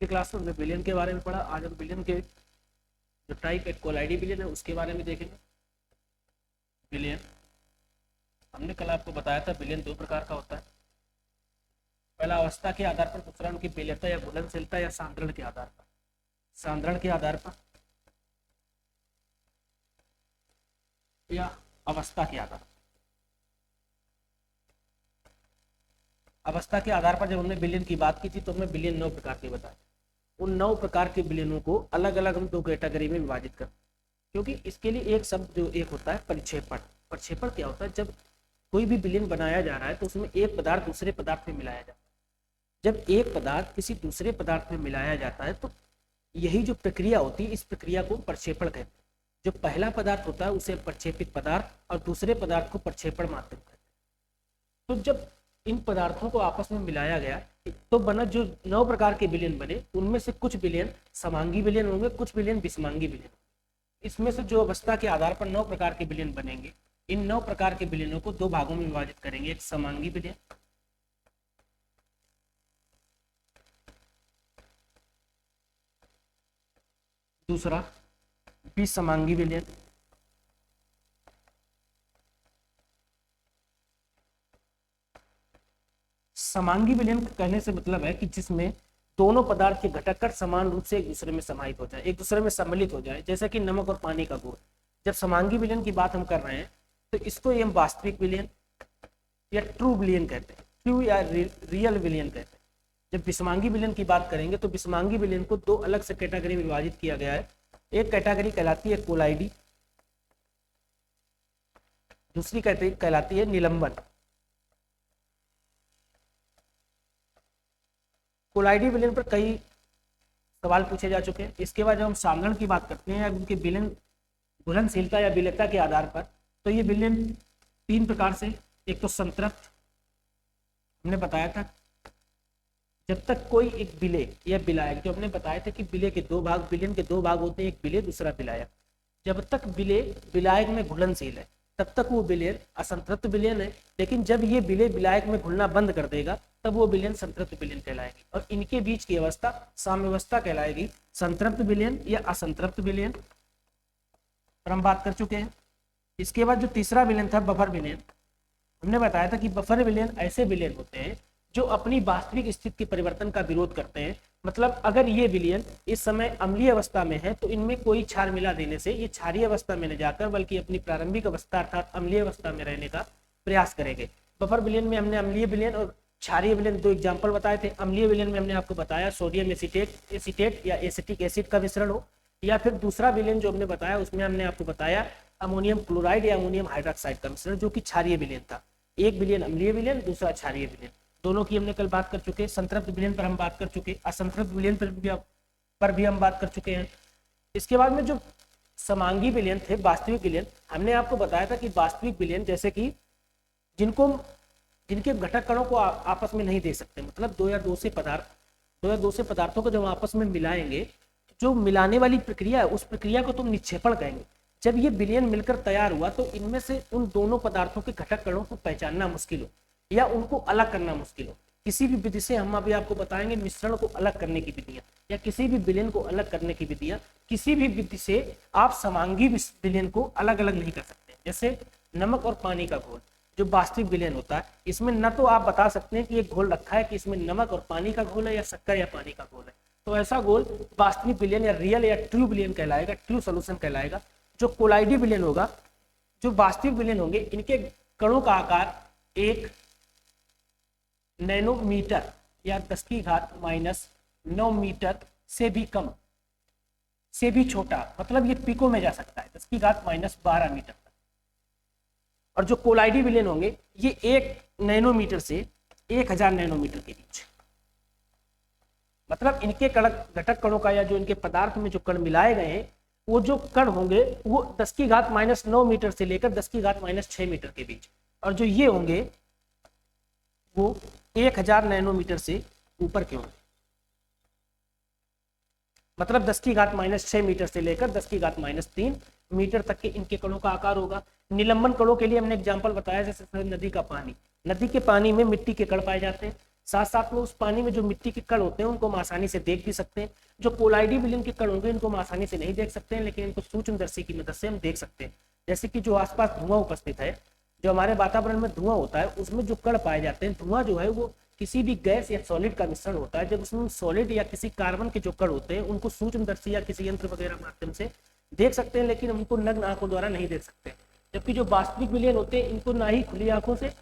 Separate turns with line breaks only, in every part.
पिछली क्लास में हमने बिलियन के बारे में पढ़ा। आज हम बिलियन के जो टाइप है कोलाइडी बिलियन है उसके बारे में देखेंगे। बिलियन हमने कल आपको बताया था, बिलियन दो प्रकार का होता है। पहला अवस्था के आधार पर, दूसरा उनकी बिलियता या घुलनशीलता या सांद्रण के आधार पर। सांद्रण के आधार पर या अवस्था के आधार पर। अवस्था के आधार पर जब हमने बिलियन की बात की थी तो हमने बिलियन 9 प्रकार के बताए। उन 9 प्रकार के बिलियनों को अलग अलग हम 2 कैटेगरी में विभाजित करते हैं, क्योंकि इसके लिए एक शब्द जो एक होता है परिक्षेपण। प्रक्षेपण क्या होता है? जब कोई भी बिलियन बनाया जा रहा है तो उसमें एक पदार्थ दूसरे पदार्थ में मिलाया जाता है। जब एक पदार्थ किसी दूसरे पदार्थ में मिलाया जाता है तो यही जो प्रक्रिया होती है, इस प्रक्रिया को प्रक्षेपण कहते हैं। जो पहला पदार्थ होता है उसे प्रक्षेपित पदार्थ और दूसरे पदार्थ को प्रक्षेपण माध्यम कहते हैं। तो जब इन पदार्थों को आपस में मिलाया गया तो बना जो 9 प्रकार के बिलियन बने, उनमें से कुछ बिलियन समांगी बिलियन होंगे, कुछ बिलियन विषमांगी बिलियन। इसमें से जो अवस्था के आधार पर 9 प्रकार के बिलियन बनेंगे, इन 9 प्रकार के बिलियनों को 2 भागों में विभाजित करेंगे। एक समांगी बिलियन, दूसरा विषमांगी बिलियन। समांगी विलयन कहने से मतलब है कि जिसमें दोनों पदार्थ के घटक कण समान रूप से एक दूसरे में समाहित हो जाए, एक दूसरे में सम्मिलित हो जाए, जैसे कि नमक और पानी का घोल। जब समांगी विलयन की बात हम कर रहे हैं तो इसको हम वास्तविक विलयन या ट्रू विलयन कहते हैं, ट्रू या रियल विलयन कहते हैं। जब विषमांगी विलयन की बात करेंगे तो विषमांगी विलयन को 2 अलग से कैटेगरी में विभाजित किया गया है। एक कैटेगरी कहलाती है कोलाइडी, दूसरी कैटेगरी कहलाती है निलंबन। कोलाइडी विलयन पर कई सवाल पूछे जा चुके हैं। इसके बाद जब हम सांद्रण की बात करते हैं या उनके विलयन घुलनशीलता या विलेयता के आधार पर, तो ये विलयन 3 प्रकार से। एक तो संतृप्त, हमने बताया था जब तक कोई एक विलेय या विलायक, जो हमने बताया था कि विलेय के 2 भाग, विलयन के 2 भाग होते हैं, एक विलेय दूसरा विलायक। जब तक विलेय विलायक में घुलनशील है तब तक वो विलयन असंतृप्त विलयन है, लेकिन जब ये विलेय विलायक में घुलना बंद कर देगा तब वो विलयन संतृप्त विलयन कहलाएगी। और इनके बीच की अवस्था साम्यावस्था कहलाएगी, संतृप्त विलयन या असंतृप्त विलयन पर हम बात कर चुके हैं। इसके बाद जो तीसरा विलयन था बफर विलयन, हमने बताया था कि बफर विलयन ऐसे विलयन होते हैं जो अपनी वास्तविक स्थिति के परिवर्तन का विरोध करते हैं। मतलब अगर ये विलयन इस समय अम्लीय अवस्था में है तो इनमें कोई क्षार मिला देने से ये क्षारीय अवस्था में न जाकर बल्कि अपनी प्रारंभिक अवस्था अर्थात अम्लीय अवस्था में रहने का प्रयास करेंगे। बफर विलयन में हमने अम्लीय विलयन और क्षारीय विलयन 2 एग्जाम्पल बताए थे। अम्लीय विलयन में हमने आपको बताया सोडियम एसीटेट या एसिटिक एसिड का मिश्रण हो, या फिर दूसरा विलयन जो हमने बताया उसमें हमने आपको बताया अमोनियम क्लोराइड या अमोनियम हाइड्रोक्साइड का मिश्रण, जो कि क्षारीय विलयन था। एक विलयन अम्लीय विलयन, दूसरा क्षारीय विलयन। दोनों की हमने कल बात कर चुके। संतृप्त विलयन पर हम बात कर चुके, असंतृप्त विलयन पर भी हम बात कर चुके हैं। इसके बाद में जो समांगी विलयन थे, वास्तविक विलयन, हमने आपको बताया था कि वास्तविक विलयन जैसे कि जिनके घटक कणों को आपस में नहीं दे सकते, मतलब 2 या 2 से पदार्थों को जब आपस में मिलाएंगे, जो मिलाने वाली प्रक्रिया है उस प्रक्रिया को तुम निक्षेपण कहेंगे। जब ये विलयन मिलकर तैयार हुआ तो इनमें से उन दोनों पदार्थों के घटक कणों को पहचानना मुश्किल हो या उनको अलग करना मुश्किल हो। किसी भी विधि से हम अभी आपको बताएंगे मिश्रण को अलग करने की विधियां या किसी भी विलयन को अलग करने की विधियां। किसी भी विधि से आप समांगी विलयन को अलग अलग नहीं कर सकते। जैसे नमक और पानी का घोल जो वास्तविक विलयन होता है, इसमें न तो आप बता सकते हैं कि ये घोल रखा है कि इसमें नमक और पानी का घोल है या शक्कर या पानी का घोल है, तो ऐसा घोल वास्तविक विलयन या रियल या ट्रू विलयन कहलाएगा, ट्रू सॉल्यूशन कहलाएगा। जो कोलाइडी विलयन होगा, जो वास्तविक विलयन होंगे, इनके कणों का आकार 1 नैनोमीटर या 10⁻⁹ मीटर से भी कम, से भी छोटा, मतलब ये पिको में जा सकता है 10⁻12 मीटर तक। और जो कोलाइडी विलयन होंगे ये 1 नैनोमीटर से 1000 नैनोमीटर के बीच, मतलब इनके घटक कणों का या जो इनके पदार्थ में जो कण मिलाए गए हैं वो जो कण होंगे वो 10⁻⁹ मीटर से लेकर 10⁻6 मीटर के बीच, और जो ये होंगे वो 1000 नैनोमीटर से ऊपर के होंगे, मतलब 10⁻6 मीटर से लेकर 10⁻3 मीटर तक के इनके कणों का आकार होगा। निलंबन कणों के लिए हमने एग्जांपल बताया, जैसे नदी का पानी, नदी के पानी में मिट्टी के कण पाए जाते हैं। साथ साथ में उस पानी में जो मिट्टी के कण होते हैं उनको हम आसानी से देख भी सकते हैं। जो कोलाइडी विलयन के कण होंगे इनको हम आसानी से नहीं देख सकते हैं, लेकिन इनको सूक्ष्मदर्शी की मदद से हम देख सकते हैं। जैसे कि जो आसपास धुआं उपस्थित है, जो हमारे वातावरण में धुआं होता है उसमें जो कण पाए जाते हैं, धुआं जो है वो किसी भी गैस या सॉलिड का मिश्रण होता है। जब उसमें सॉलिड या किसी कार्बन के जो कण होते हैं उनको सूक्ष्मदर्शी या किसी यंत्र वगैरह माध्यम से देख सकते हैं, लेकिन उनको नग्न आंखों द्वारा नहीं देख सकते। जबकि जो वास्तविक विलयन होते हैं इनको ना ही खुली आंखों से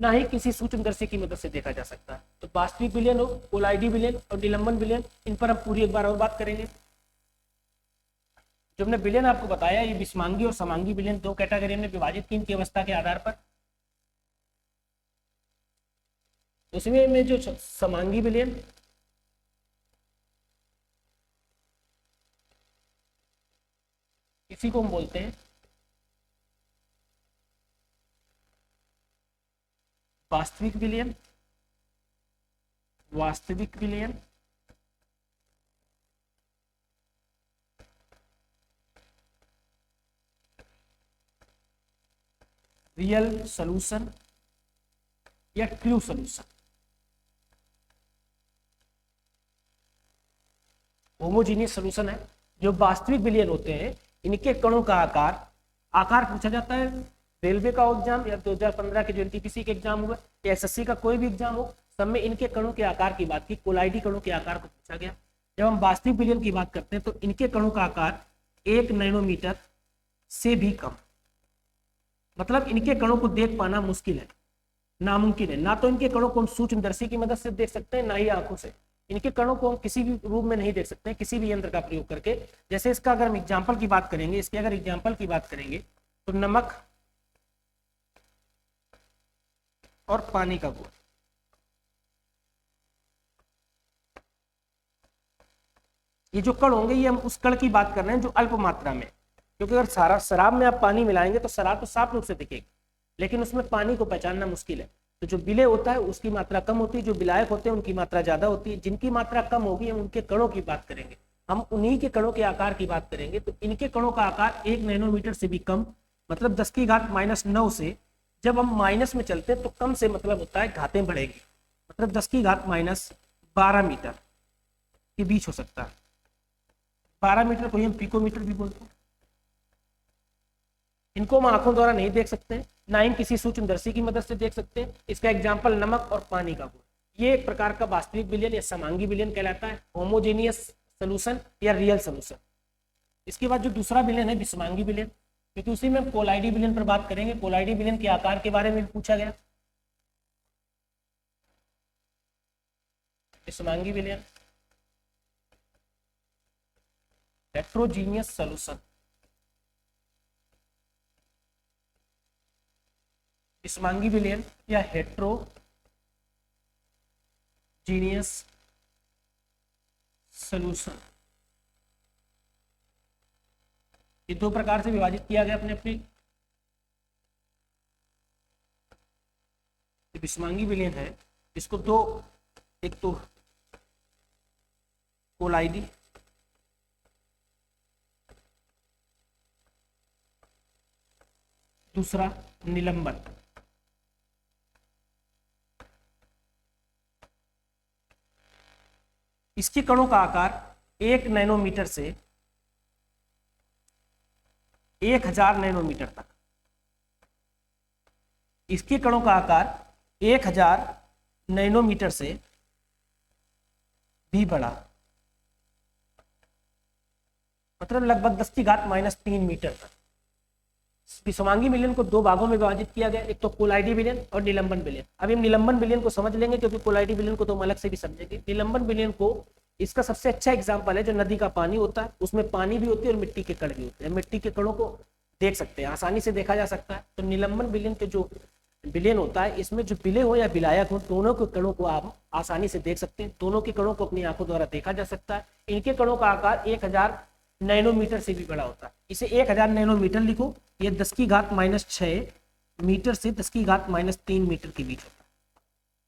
ना ही किसी सूक्ष्मदर्शी की मदद से देखा जा सकता है। तो वास्तविक विलयन हो, कोलाइडी विलयन और निलंबन विलयन, इन पर हम पूरी एक बार और बात करेंगे। जो हमने विलयन आपको बताया, ये विषमांगी और समांगी विलयन दो कैटेगरी में विभाजित की इनकी अवस्था के आधार पर। उसमें में जो समांगी विलयन, इसी को हम बोलते हैं वास्तविक विलयन, वास्तविक विलयन, रियल सॉल्यूशन या ट्रू सॉल्यूशन। होमोजीनियस सॉल्यूशन है। जो वास्तविक विलयन होते हैं इनके कणों का आकार पूछा जाता है। रेलवे का एग्जाम या 2015 के जो एनटीपीसी के एग्जाम हुआ या एसएससी का कोई भी एग्जाम हो, सब में इनके कणों के आकार की बात की, कोलाइडी कणों के आकार को पूछा गया। जब हम वास्तविक विलयन की बात करते हैं तो इनके कणों का आकार 1 नैनोमीटर से भी कम, मतलब इनके कणों को देख पाना मुश्किल है, नामुमकिन है। ना तो इनके कणों को हम सूक्ष्मदर्शी की मदद से देख सकते हैं, ना ही आंखों से। इनके कणों को हम किसी भी रूप में नहीं देख सकते हैं, किसी भी यंत्र का प्रयोग करके। जैसे इसका अगर हम एग्जाम्पल की बात करेंगे, इसके अगर एग्जाम्पल की बात करेंगे तो नमक और पानी का घोल, ये जो कण होंगे ये हम उस कण की बात कर रहे हैं जो अल्प मात्रा में, क्योंकि अगर सारा शराब में आप पानी मिलाएंगे तो शराब तो साफ रूप से दिखेगी, लेकिन उसमें पानी को पहचानना मुश्किल है। तो जो विलय होता है उसकी मात्रा कम होती है, जो विलायक होते हैं उनकी मात्रा ज्यादा होती है। जिनकी मात्रा कम होगी हम उनके कणों की बात करेंगे, हम उन्हीं के कणों के आकार की बात करेंगे। तो इनके कणों का आकार 1 नैनोमीटर से भी कम, मतलब 10⁻⁻⁹ से जब हम माइनस में चलते हैं तो कम से मतलब होता है घातें बढ़ेगी, मतलब 10⁻12 मीटर के बीच हो सकता है। 12 मीटर को हम पिकोमीटर भी बोलते हैं। इनको हम आंखों द्वारा नहीं देख सकते, ना ही किसी सूक्ष्मदर्शी की मदद से देख सकते हैं। इसका एग्जाम्पल नमक और पानी का घोल। ये एक प्रकार का वास्तविक विलयन या समांगी विलयन कहलाता है, होमोजेनियस सॉल्यूशन या रियल सॉल्यूशन। इसके बाद जो दूसरा विलयन है विषमांगी विलयन, क्योंकि उसी में हम कोलाइडी विलयन पर बात करेंगे। कोलाइडी विलयन के आकार के बारे में भी पूछा गया। विषमांगी विलयन, हेट्रोजीनियस सॉल्यूशन। विषमांगी विलयन या हेट्रोजीनियस सॉल्यूशन, ये दो प्रकार से विभाजित किया गया अपने अपने। विषमांगी विलयन है, इसको दो, एक तो कोलाइडी, दूसरा निलंबन। इसके कणों का आकार 1 नैनोमीटर से 1000 नैनोमीटर तक। इसके कणों का आकार 1000 नैनोमीटर से भी बड़ा, मतलब लगभग 10⁻³ मीटर तक। विषमांगी विलयन को दो भागों में विभाजित किया गया, एक तो कोलाइडी विलयन और निलंबन विलयन। अभी हम निलंबन विलयन को समझ लेंगे, क्योंकि कोलाइडी विलयन को तो हम अलग से भी समझेंगे। निलंबन विलयन को इसका सबसे अच्छा एग्जाम्पल है जो नदी का पानी होता है, उसमें पानी भी होती है और मिट्टी के कण भी होते हैं। मिट्टी के कणों को देख सकते हैं, आसानी से देखा जा सकता है। तो निलंबन विलयन के जो विलयन होता है, इसमें जो विलय हो या विलायक हो, दोनों के कणों को आप आसानी से देख सकते हैं। दोनों के कणों को अपनी आंखों द्वारा देखा जा सकता है। इनके कणों का आकार 1000 नैनोमीटर से भी बड़ा होता है। इसे 1000 नैनोमीटर लिखो, ये 10⁻⁶ मीटर से 10⁻³ मीटर के बीच होता है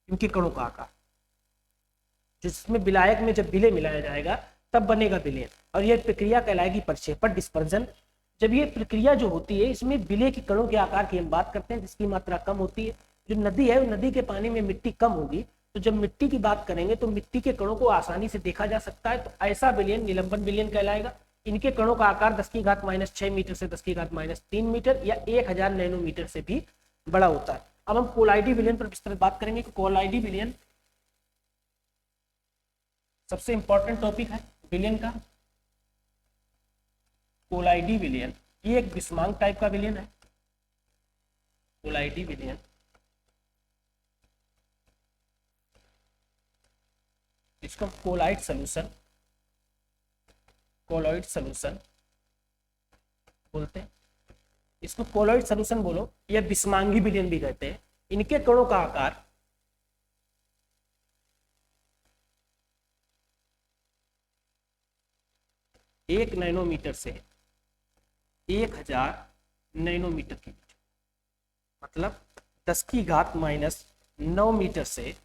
इनके कणों का आकार। जिसमें विलायक में जब विलय मिलाया जाएगा तब बनेगा विलयन, और यह प्रक्रिया कहलाएगी प्रक्षेपण, डिस्पर्जन। जब ये प्रक्रिया जो होती है इसमें विलय के कणों के आकार की हम बात करते हैं, जिसकी मात्रा कम होती है। जो नदी है, नदी के पानी में मिट्टी कम होगी तो जब मिट्टी की बात करेंगे तो मिट्टी के कणों को आसानी से देखा जा सकता है, तो ऐसा विलयन निलंबन विलयन कहलाएगा। इनके कणों का आकार 10⁻⁻⁶ मीटर से 10⁻³ मीटर या 1000 नैनोमीटर से भी बड़ा होता है। अब हम कोलाइडी विलयन पर विस्तृत बात करेंगे कि कोलाइडी विलयन सबसे इंपॉर्टेंट टॉपिक है विलयन का। कोलाइडी विलयन ये एक बिस्मांक टाइप का विलयन है। कोलाइडी विलयन इसको कोलाइड सॉल्यूशन बोलते हैं। इसको कोलाइड सॉल्यूशन बोलो या बिस्मांगी विलयन भी कहते हैं। इनके कणों का आकार 1 नैनोमीटर से 1000 नैनोमीटर के बीच, मतलब 10⁻⁻⁹ मीटर से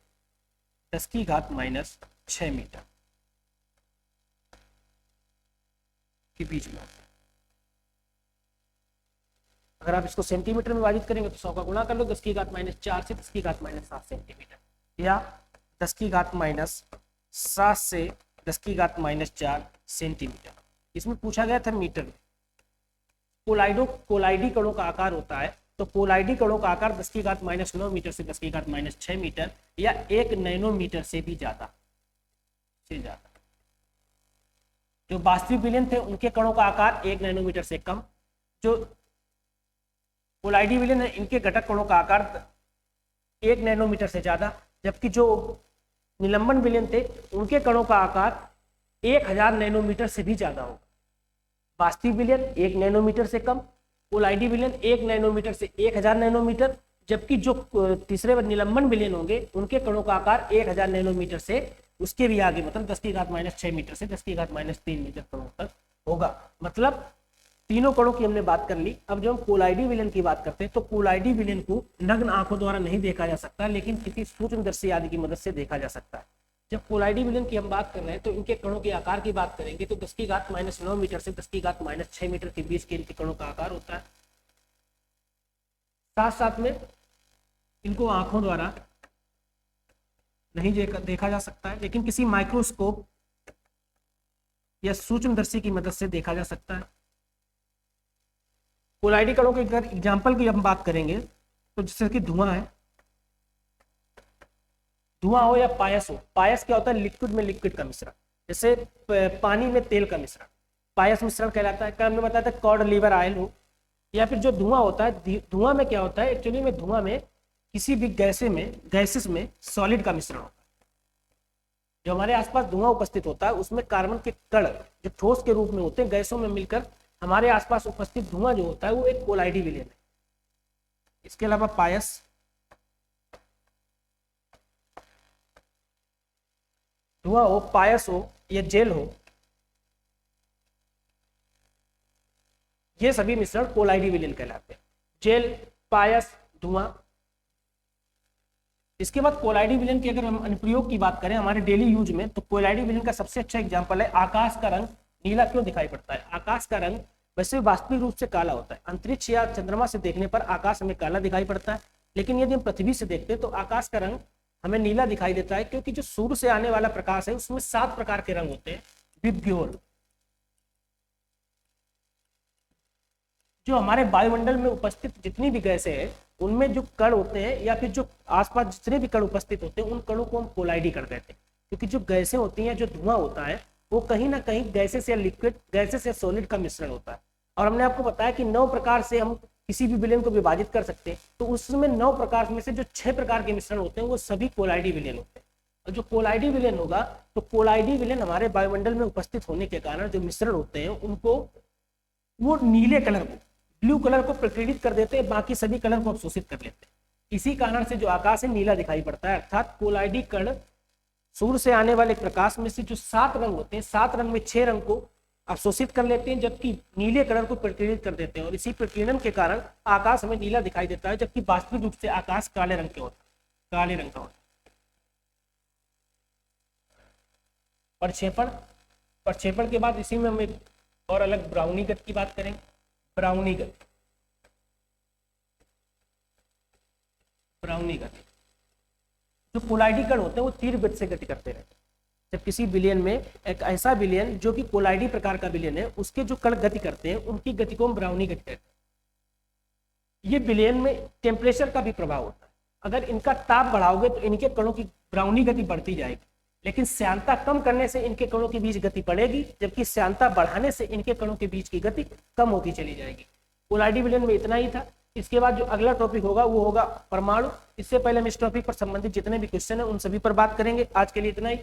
10⁻⁻⁶ मीटर के बीच में। अगर आप इसको सेंटीमीटर में विभाजित करेंगे तो 100 का गुणा कर लो, 10⁻⁴ से 10⁻⁷ सेंटीमीटर या 10⁻⁷ से 10⁻⁴ सेंटीमीटर। इसमें पूछा गया था मीटर में। कोलाइडी कणों का आकार होता है, तो कोलाइडी कणों का आकार 10⁻⁹ मीटर से 10⁻⁶ मीटर या 1 नैनोमीटर से भी ज्यादा जो वास्तविक विलयन थे उनके कणों का आकार 1 नैनोमीटर से कम। जो कोलाइडी विलयन है इनके घटक कणों का आकार 1 नैनोमीटर से ज्यादा, जबकि जो निलंबन विलयन थे उनके कणों का आकार 1000 नैनोमीटर से भी ज्यादा होगा। वास्तविक विलयन 1 नैनोमीटर से कम, कोलाइडी विलयन 1 नैनोमीटर से 1000 नैनोमीटर, जबकि जो तीसरे निलंबन विलयन होंगे उनके कणों का आकार 1000 नैनोमीटर से उसके भी आगे, मतलब 10⁻⁻⁶ मीटर से 10⁻⁻³ मीटर कणों तक होगा। मतलब तीनों कणों की हमने बात कर ली। अब जब हम कोलाइडी विलयन की बात करते हैं तो कोलाइडी विलयन को नग्न आंखों द्वारा नहीं देखा जा सकता, लेकिन किसी सूक्ष्मदर्शी आदि की मदद से देखा जा सकता है। जब कोलाइडी विलयन की हम बात कर रहे हैं तो इनके कणों के आकार की बात करेंगे तो 10⁻⁹ मीटर से 10⁻⁶ मीटर के बीच के इनके कणों का आकार होता है। साथ साथ में इनको आंखों द्वारा नहीं देखा जा सकता है, लेकिन किसी माइक्रोस्कोप या सूक्ष्मदर्शी की मदद से देखा जा सकता है। कोलाइडी कणों के अगर एग्जाम्पल की हम बात करेंगे तो जैसे कि धुआं है, धुआं हो या पायस हो। पायस क्या होता है? लिक्विड में लिक्विड का मिश्रण, जैसे पानी में तेल का मिश्रण पायस मिश्रण कहलाता है। कल हमने बताया था कॉड लीवर ऑयल हो, या फिर जो धुआं होता है, धुआं में क्या होता है एक्चुअली में, धुआं में किसी भी गैसेस में सॉलिड का मिश्रण होता है। जो हमारे आसपास धुआं उपस्थित होता है उसमें कार्बन के कण जो ठोस के रूप में होते हैं गैसों में मिलकर हमारे आसपास उपस्थित धुआं जो होता है वो एक कोलाइडी विलयन है। इसके अलावा पायस, धुआं हो, पायस हो या जेल हो, ये सभी मिश्रण कोलाइडी विलयन कहलाते हैं। जेल, पायस, धुआं। इसके बाद कोलाइडी विलयन की अगर हम अनुप्रयोग की बात करें हमारे डेली यूज में, तो कोलाइडी विलयन का सबसे अच्छा एग्जांपल है आकाश का रंग नीला क्यों दिखाई पड़ता है। आकाश का रंग वैसे वास्तविक रूप से काला होता है। अंतरिक्ष या चंद्रमा से देखने पर आकाश हमें काला दिखाई पड़ता है, लेकिन यदि हम पृथ्वी से देखते हैं तो आकाश का रंग हमें नीला दिखाई देता है, क्योंकि जो सूर्य से आने वाला प्रकाश है उसमें 7 प्रकार के रंग होते हैं विबग्योर। जो हमारे वायुमंडल में उपस्थित जितनी भी गैसें हैं उनमें जो कण होते हैं या फिर जो आसपास जितने भी कण उपस्थित होते हैं उन कणों को हम कोलाइडी कर देते हैं, क्योंकि जो गैसें होती हैं, जो धुआं होता है वो कहीं ना कहीं गैसेस या लिक्विड, गैसेस या सॉलिड का मिश्रण होता है। और हमने आपको बताया कि 9 प्रकार से हम किसी भी विलयन को विभाजित कर सकते हैं, तो उसमें 9 प्रकार में से जो 6 प्रकार के मिश्रण होते हैं वो सभी कोलाइडी विलयन होते हैं। और जो कोलाइडी विलयन होगा तो कोलाइडी विलयन हमारे वायुमंडल में उपस्थित होने के कारण जो मिश्रण होते हैं उनको वो नीले कलर को, ब्लू कलर को प्रकीर्णित कर देते हैं, बाकी सभी कलर को अवशोषित कर लेते हैं। इसी कारण से जो आकाश है नीला दिखाई पड़ता है। अर्थात कोलाइडी कण सूर्य से आने वाले प्रकाश में से जो 7 रंग होते हैं, 7 रंग में 6 रंग को अवशोषित कर लेते हैं, जबकि नीले कलर को प्रकीर्णित कर देते हैं। और इसी प्रकीर्णन के कारण आकाश हमें नीला दिखाई देता है, जबकि वास्तविक रूप से आकाश काले रंग का होता है। प्रक्षेपण, प्रक्षेपण के बाद इसी में हम एक और अलग ब्राउनी गति की बात करेंगे। ब्राउनी गति, जो कोलाइडी कण होते हैं वो तीव्र गति से गति करते रहते हैं। जब किसी विलयन में एक ऐसा विलयन जो कि कोलाइडी प्रकार का विलयन है, उसके जो कण गति करते हैं उनकी गति को हम ब्राउनी गति कहते हैं। ये विलयन में टेम्परेचर का भी प्रभाव होता है। अगर इनका ताप बढ़ाओगे तो इनके कणों की ब्राउनी गति बढ़ती जाएगी, लेकिन श्यानता कम करने से इनके कणों के बीच गति बढ़ेगी, जबकि श्यानता बढ़ाने से इनके कणों के बीच की गति कम होती चली जाएगी। कोलाइडी विलयन में इतना ही था। इसके बाद जो अगला टॉपिक होगा वो होगा परमाणु। इससे पहले हम इस टॉपिक पर संबंधित जितने भी क्वेश्चन है उन सभी पर बात करेंगे। आज के लिए इतना ही।